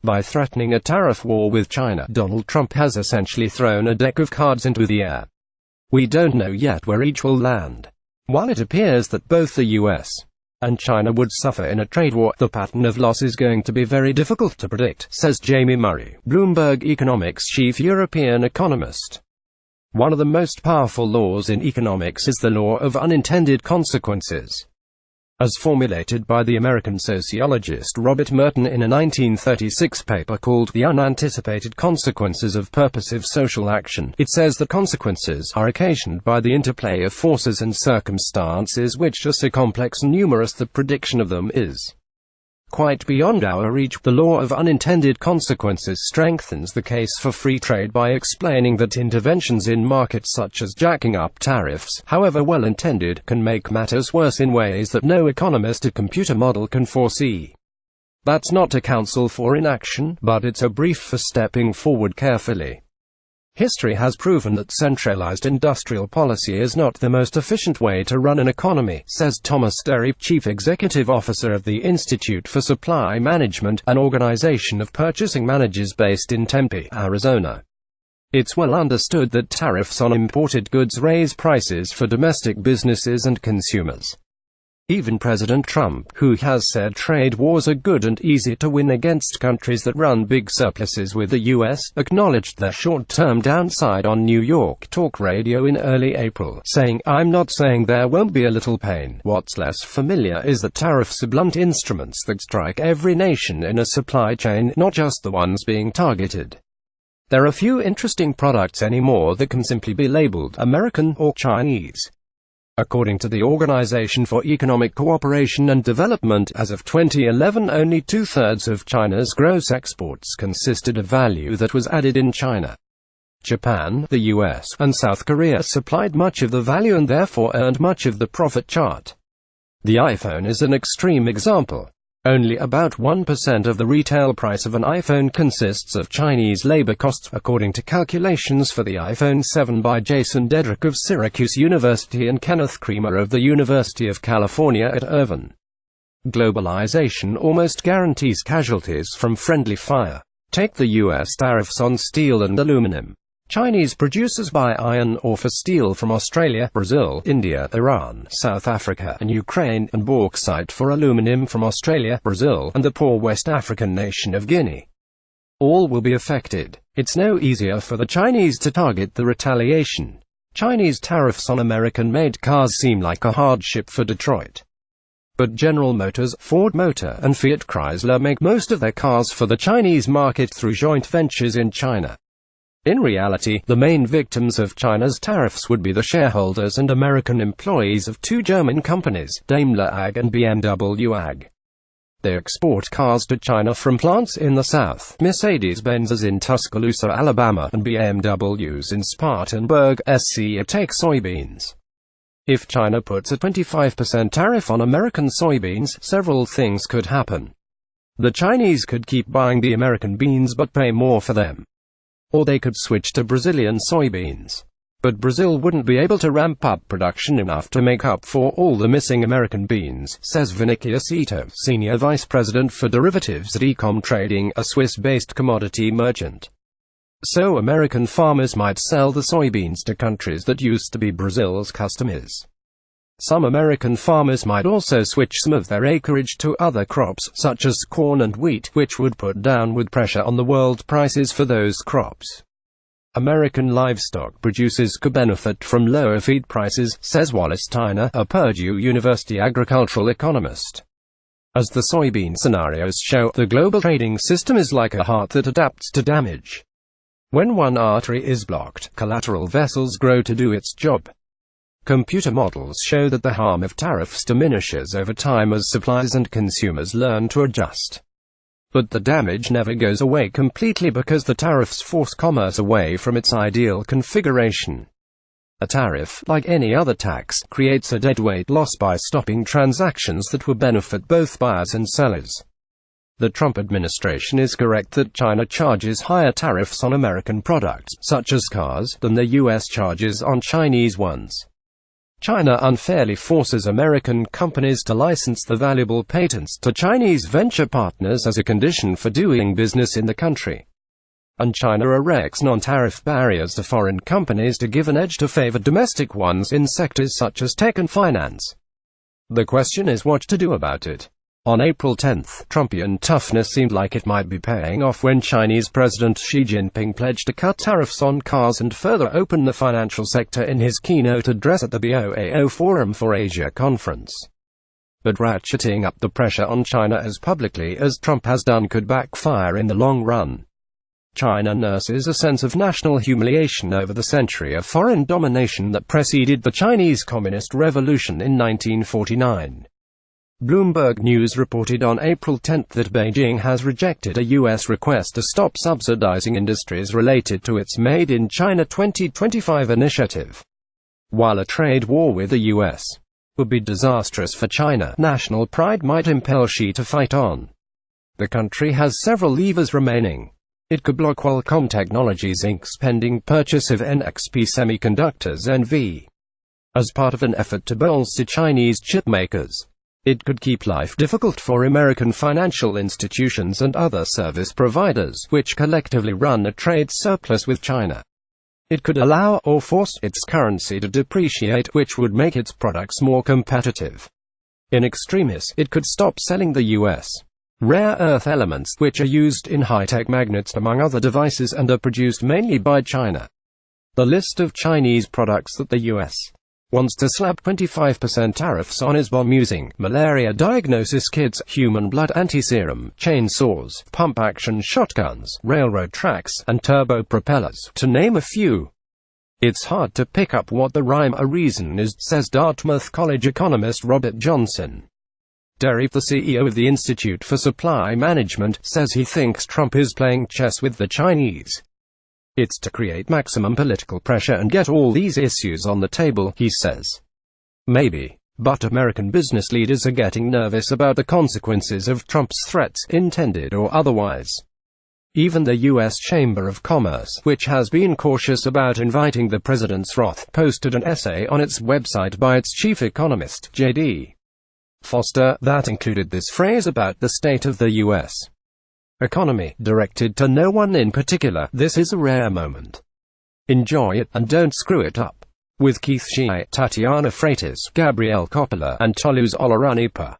By threatening a tariff war with China, Donald Trump has essentially thrown a deck of cards into the air. We don't know yet where each will land. While it appears that both the US and China would suffer in a trade war, the pattern of loss is going to be very difficult to predict, says Jamie Murray, Bloomberg Economics chief European economist. One of the most powerful laws in economics is the law of unintended consequences, as formulated by the American sociologist Robert Merton in a 1936 paper called The Unanticipated Consequences of Purposive Social Action. It says that consequences are occasioned by the interplay of forces and circumstances which are so complex and numerous that prediction of them is quite beyond our reach. The law of unintended consequences strengthens the case for free trade by explaining that interventions in markets such as jacking up tariffs, however well intended, can make matters worse in ways that no economist or computer model can foresee. That's not a counsel for inaction, but it's a brief for stepping forward carefully. History has proven that centralized industrial policy is not the most efficient way to run an economy, says Thomas Derry, Chief Executive Officer of the Institute for Supply Management, an organization of purchasing managers based in Tempe, Arizona. It's well understood that tariffs on imported goods raise prices for domestic businesses and consumers. Even President Trump, who has said trade wars are good and easy to win against countries that run big surpluses with the U.S., acknowledged their short-term downside on New York talk radio in early April, saying, "I'm not saying there won't be a little pain. What's less familiar is that tariffs are blunt instruments that strike every nation in a supply chain, not just the ones being targeted. There are few interesting products anymore that can simply be labeled American or Chinese." According to the Organization for Economic Cooperation and Development, as of 2011 only two-thirds of China's gross exports consisted of value that was added in China. Japan, the US, and South Korea supplied much of the value and therefore earned much of the profit chart. The iPhone is an extreme example. Only about 1% of the retail price of an iPhone consists of Chinese labor costs, according to calculations for the iPhone 7 by Jason Dedrick of Syracuse University and Kenneth Creamer of the University of California at Irvine. Globalization almost guarantees casualties from friendly fire. Take the U.S. tariffs on steel and aluminum. Chinese producers buy iron ore for steel from Australia, Brazil, India, Iran, South Africa, and Ukraine, and bauxite for aluminum from Australia, Brazil, and the poor West African nation of Guinea. All will be affected. It's no easier for the Chinese to target the retaliation. Chinese tariffs on American-made cars seem like a hardship for Detroit. But General Motors, Ford Motor, and Fiat Chrysler make most of their cars for the Chinese market through joint ventures in China. In reality, the main victims of China's tariffs would be the shareholders and American employees of two German companies, Daimler AG and BMW AG. They export cars to China from plants in the south, Mercedes-Benz is in Tuscaloosa, Alabama, and BMW's in Spartanburg, SC. Take soybeans. If China puts a 25% tariff on American soybeans, several things could happen. The Chinese could keep buying the American beans but pay more for them. Or they could switch to Brazilian soybeans. But Brazil wouldn't be able to ramp up production enough to make up for all the missing American beans, says Vinicius Ito, Senior Vice President for Derivatives at Ecom Trading, a Swiss-based commodity merchant. So American farmers might sell the soybeans to countries that used to be Brazil's customers. Some American farmers might also switch some of their acreage to other crops, such as corn and wheat, which would put downward pressure on the world prices for those crops. American livestock producers could benefit from lower feed prices, says Wallace Tyner, a Purdue University agricultural economist. As the soybean scenarios show, the global trading system is like a heart that adapts to damage. When one artery is blocked, collateral vessels grow to do its job. Computer models show that the harm of tariffs diminishes over time as suppliers and consumers learn to adjust. But the damage never goes away completely because the tariffs force commerce away from its ideal configuration. A tariff, like any other tax, creates a deadweight loss by stopping transactions that would benefit both buyers and sellers. The Trump administration is correct that China charges higher tariffs on American products, such as cars, than the U.S. charges on Chinese ones. China unfairly forces American companies to license the valuable patents to Chinese venture partners as a condition for doing business in the country. And China erects non-tariff barriers to foreign companies to give an edge to favor domestic ones in sectors such as tech and finance. The question is what to do about it. On April 10, Trumpian toughness seemed like it might be paying off when Chinese President Xi Jinping pledged to cut tariffs on cars and further open the financial sector in his keynote address at the BOAO Forum for Asia conference. But ratcheting up the pressure on China as publicly as Trump has done could backfire in the long run. China nurses a sense of national humiliation over the century of foreign domination that preceded the Chinese Communist Revolution in 1949. Bloomberg News reported on April 10 that Beijing has rejected a U.S. request to stop subsidizing industries related to its Made in China 2025 initiative. While a trade war with the U.S. would be disastrous for China, national pride might impel Xi to fight on. The country has several levers remaining. It could block Qualcomm Technologies Inc.'s pending purchase of NXP Semiconductors NV. As part of an effort to bolster Chinese chip makers, it could keep life difficult for American financial institutions and other service providers, which collectively run a trade surplus with China. It could allow or force its currency to depreciate, which would make its products more competitive. In extremis, it could stop selling the U.S. rare earth elements, which are used in high-tech magnets among other devices and are produced mainly by China. The list of Chinese products that the U.S. wants to slap 25% tariffs on is bomb-using, malaria diagnosis kits, human blood anti-serum, chainsaws, pump-action shotguns, railroad tracks, and turbo-propellers, to name a few. It's hard to pick up what the rhyme or reason is, says Dartmouth College economist Robert Johnson. Derry, the CEO of the Institute for Supply Management, says he thinks Trump is playing chess with the Chinese. It's to create maximum political pressure and get all these issues on the table, he says. Maybe. But American business leaders are getting nervous about the consequences of Trump's threats, intended or otherwise. Even the U.S. Chamber of Commerce, which has been cautious about inviting the president's wrath, posted an essay on its website by its chief economist, J.D. Foster, that included this phrase about the state of the U.S. economy, directed to no one in particular. This is a rare moment. Enjoy it, and don't screw it up. With Keith Shea, Tatiana Freitas, Gabrielle Coppola, and Toulouse Olorunipa.